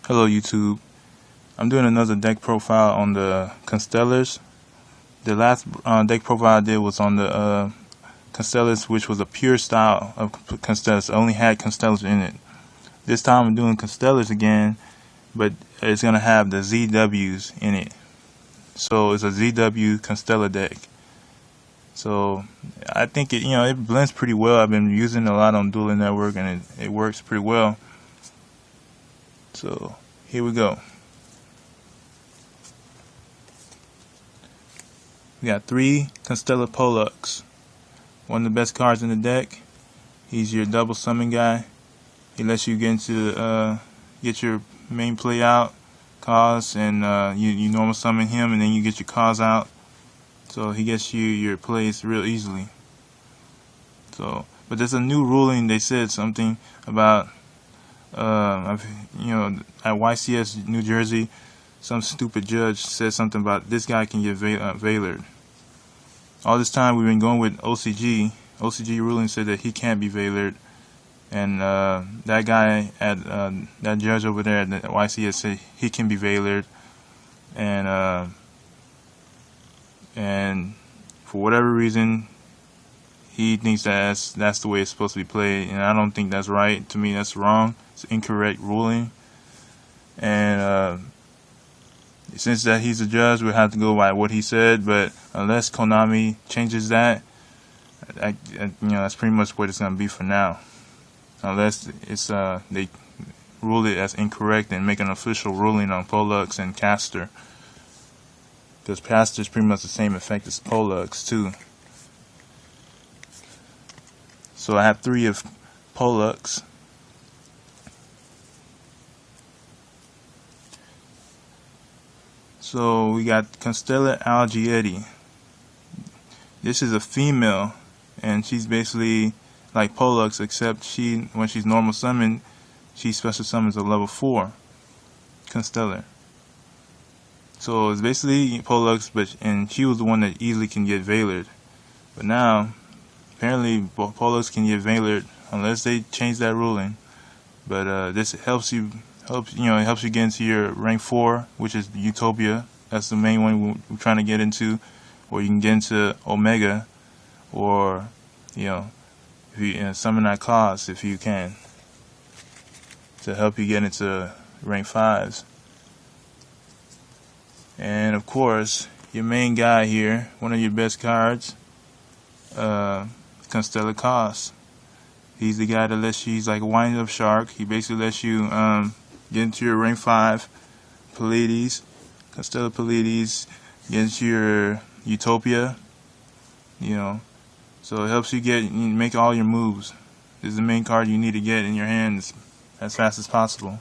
Hello YouTube. I'm doing another deck profile on the Constellars. The last deck profile I did was on the Constellars, which was a pure style of Constellars. It only had Constellars in it. This time I'm doing Constellars again, but it's going to have the ZWs in it. So it's a ZW Constellar deck. So I think it blends pretty well. I've been using it a lot on Dueling Network and it works pretty well. So here we go. We got 3 Constellar Pollux. One of the best cards in the deck. He's your double summon guy. He lets you get your main play out, cause, and you normal summon him, and then you get your cause out. So he gets you your plays real easily. So, but there's a new ruling. They said something about at YCS New Jersey, some stupid judge said something about this guy can get veilered. All this time we've been going with OCG. OCG ruling said that he can't be veilered, and that guy at that judge over there at the YCS said he can be veilered, and for whatever reason he thinks that's the way it's supposed to be played, and I don't think that's right. To me, that's wrong. It's incorrect ruling, and since that he's a judge, we'll have to go by what he said. But unless Konami changes that, that's pretty much what it's gonna be for now. Unless it's they rule it as incorrect and make an official ruling on Pollux and Caster, because Caster is pretty much the same effect as Pollux too. So I have 3 of Pollux. So we got Constellar Algieri. This is a female, and she's basically like Pollux, except when she's normal summoned, she special summons a level 4 Constellar. So it's basically Pollux, and she was the one that easily can get veilered. But now, apparently, Pollux can get veilered unless they change that ruling. But this helps you get into your rank 4, which is Utopia. That's the main one we're trying to get into. Or you can get into Omega, or if you summon that class if you can, to help you get into rank 5s. And of course, your main guy here, one of your best cards, Constellar Cos. He's the guy that lets you, he's like a wind up shark. He basically lets you get into your rank 5 Pleiades, Constellar Pleiades, get into your Utopia, so it helps you make all your moves. This is the main card you need to get in your hands as fast as possible.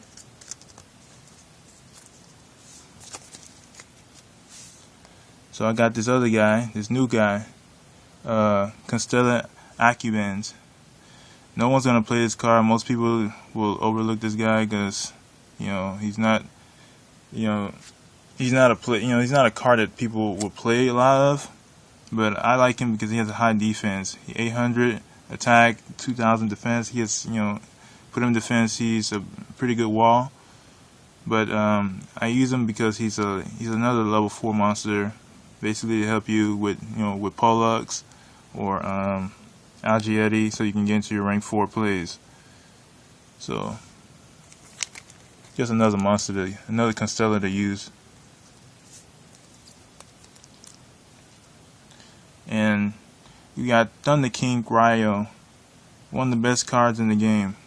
So I got this other guy, this new guy, Constellar Accubans. No one's gonna play this card. Most people will overlook this guy because he's not a card that people will play a lot of. But I like him because he has a high defense. 800 attack, 2000 defense. He has put him in defense. He's a pretty good wall. But I use him because he's another level 4 monster, basically to help you with with Pollux or Algieri, so you can get into your rank 4 plays. So just another monster, another Constellar to use. And you got Thunder King Ryo, one of the best cards in the game.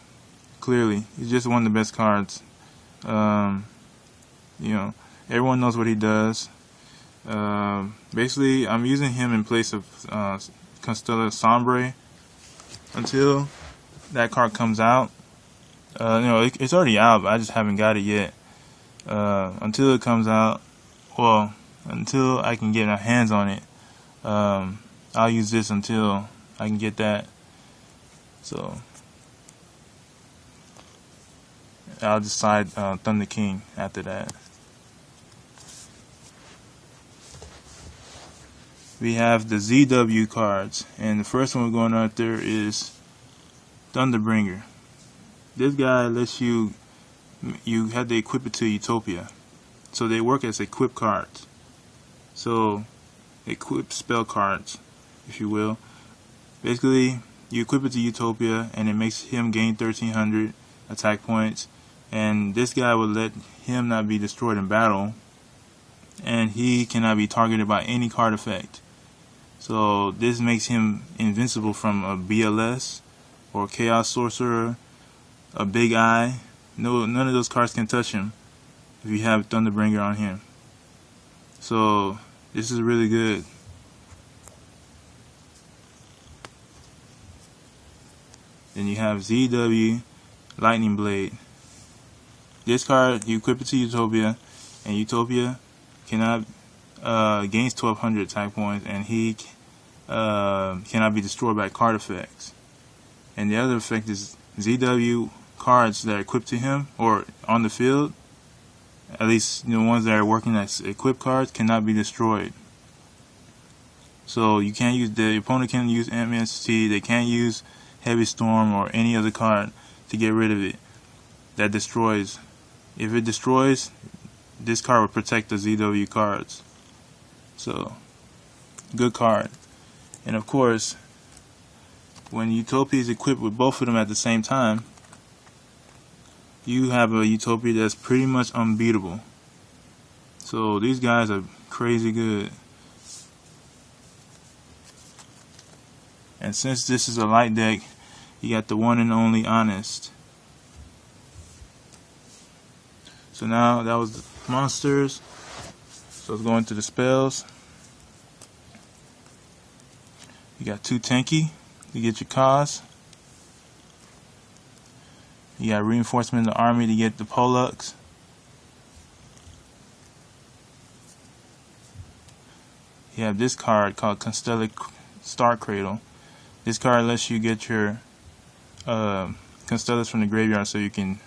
Clearly, he's just one of the best cards. Everyone knows what he does. Basically, I'm using him in place of Constellar Sombre until that card comes out. It's already out, but I just haven't got it yet. Until it comes out, well, until I can get my hands on it, I'll use this until I can get that. So I'll decide Thunder King after that. We have the ZW cards, and the first one we're going after is Thunderbringer. This guy lets you you have to equip it to Utopia. So they work as equip cards. So equip spell cards, if you will. Basically, you equip it to Utopia, and it makes him gain 1300 attack points. And this guy will let him not be destroyed in battle, and he cannot be targeted by any card effect. So this makes him invincible from a BLS or Chaos Sorcerer, a Big Eye. No, none of those cards can touch him if you have Thunderbringer on him. So this is really good. Then you have ZW Lightning Blade. This card, you equip it to Utopia, and Utopia cannot gains 1200 attack points, and he cannot be destroyed by card effects. And the other effect is ZW cards that are equipped to him or on the field, at least the ones that are working as equipped cards, cannot be destroyed. So you can't use, the opponent can't use MST, they can't use Heavy Storm or any other card to get rid of it that destroys. If it destroys, this card will protect the ZW cards. So, good card. And of course, when Utopia is equipped with both of them at the same time, you have a Utopia that's pretty much unbeatable. So these guys are crazy good. And since this is a light deck, you got the one and only Honest. So now that was the monsters. So let's go into the spells. You got 2 Tanky to get your cause. You got Reinforcement of the Army to get the Pollux. You have this card called Constellar Star Cradle. This card lets you get your Constellars from the graveyard so you can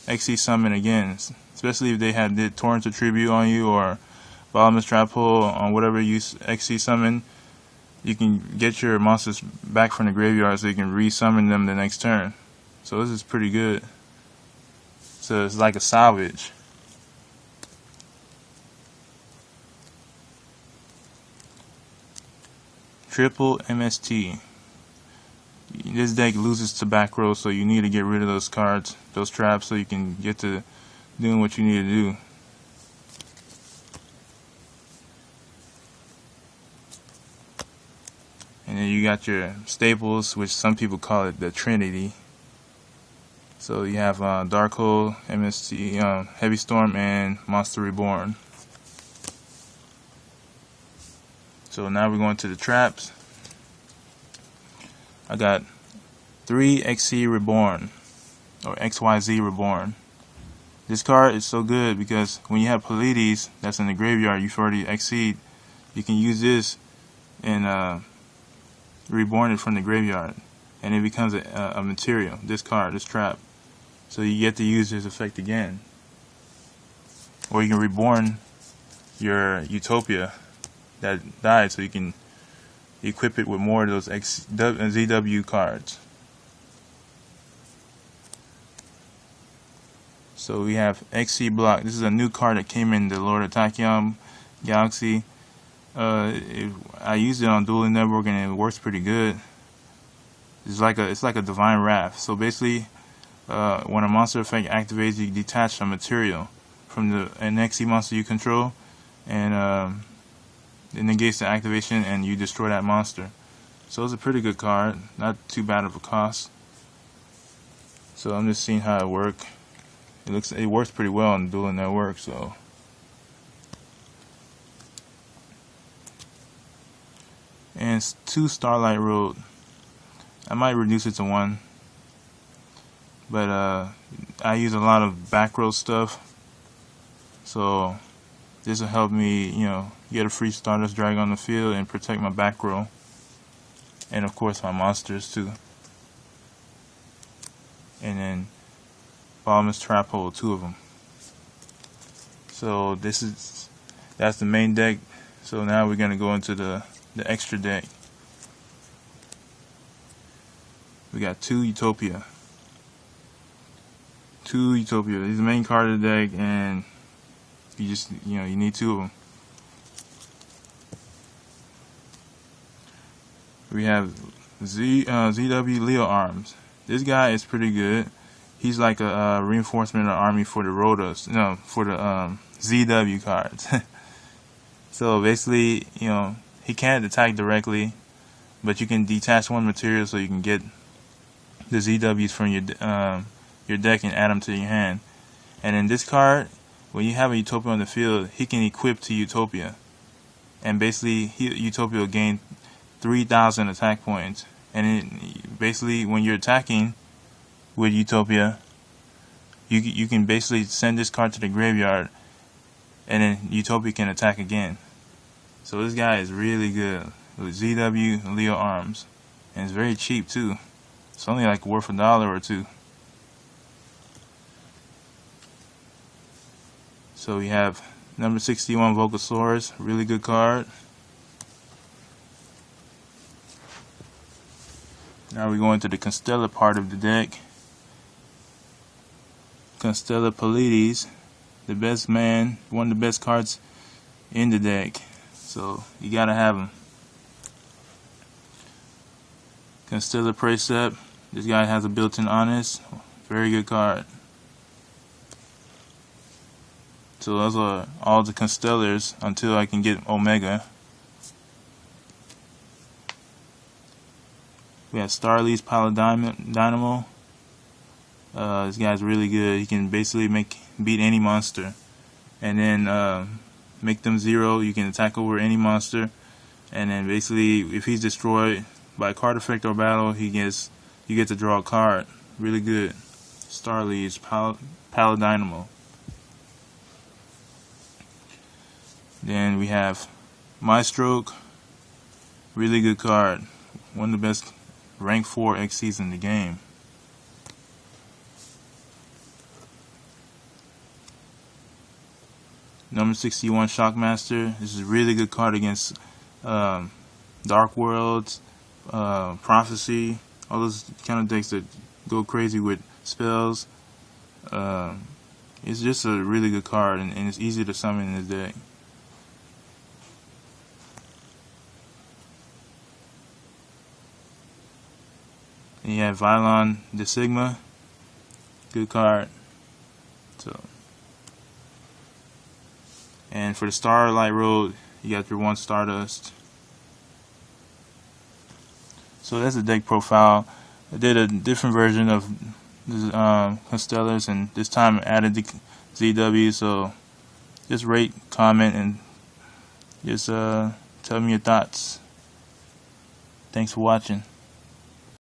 XC summon again, especially if they did Torrent of Tribute on you or Bottomless Trap Hole on whatever you XC summon. You can get your monsters back from the graveyard so you can re-summon them the next turn. So this is pretty good. So it's like a salvage. Triple MST. This deck loses to back row, so you need to get rid of those cards, those traps, so you can get to doing what you need to do. And then you got your staples, which some people call it the Trinity. So you have Darkhold, MST, Heavy Storm, and Monster Reborn. So now we're going to the traps. I got 3 XC Reborn, or XYZ Reborn. This card is so good because when you have Pleiades that's in the graveyard, you've already XC'd, you can use this and reborn it from the graveyard, and it becomes a material, this card, this trap. So you get to use this effect again. Or you can reborn your Utopia that died, so you can equip it with more of those ZW cards. So we have XC Block. This is a new card that came in the Lord of Tachyon Galaxy. I used it on Dueling Network and it works pretty good. It's like a Divine Wrath. So basically, when a monster effect activates, you detach a material from an XC monster you control, and it negates the activation and you destroy that monster. So it's a pretty good card, not too bad of a cost. So I'm just seeing how it works. It works pretty well on Dueling Network. So and it's 2 Starlight Road. I might reduce it to 1, but I use a lot of back row stuff, so this will help me, get a free Stardust Drag on the field and protect my back row, and of course my monsters too. And then Bottomless Trap Hole, 2 of them. So that's the main deck. So now we're gonna go into the extra deck. We got 2 Utopia, 2 Utopia. He's the main card of the deck, and you need 2 of them. We have ZW Leo Arms. This guy is pretty good. He's like a reinforcement of the army for the Rotos, for the ZW cards. So basically, he can't attack directly, but you can detach 1 material so you can get the ZWs from your deck and add them to your hand. And in this card, when you have a Utopia on the field, he can equip to Utopia, and basically Utopia will gain 3,000 attack points. And basically, when you're attacking with Utopia, you can basically send this card to the graveyard, and then Utopia can attack again. So this guy is really good with ZW Leo Arms, and it's very cheap too. It's only like worth $1 or $2. So we have number 61 Vocasaurus, really good card. Now we go into the Constellar part of the deck. Constellar Polides, the best man, one of the best cards in the deck. So you gotta have him. Constellar Precept, this guy has a built-in Honest, very good card. So those are all the Constellars until I can get Omega. We have Starly's Paladynamo. This guy's really good. He can basically beat any monster, and then make them 0. You can attack over any monster, and then basically, if he's destroyed by card effect or battle, you get to draw a card. Really good. Starly's Paladynamo. Then we have Mystroke. Really good card. One of the best rank 4 XCs in the game. Number 61 Shockmaster. This is a really good card against Dark Worlds, Prophecy, all those kind of decks that go crazy with spells. It's just a really good card, and it's easy to summon in this deck. And you have Vylon the Sigma, good card. So, and for the Starlight Road, you got your 1 Stardust. So that's the deck profile. I did a different version of Constellars, and this time I added the ZW. So just rate, comment, and just tell me your thoughts. Thanks for watching.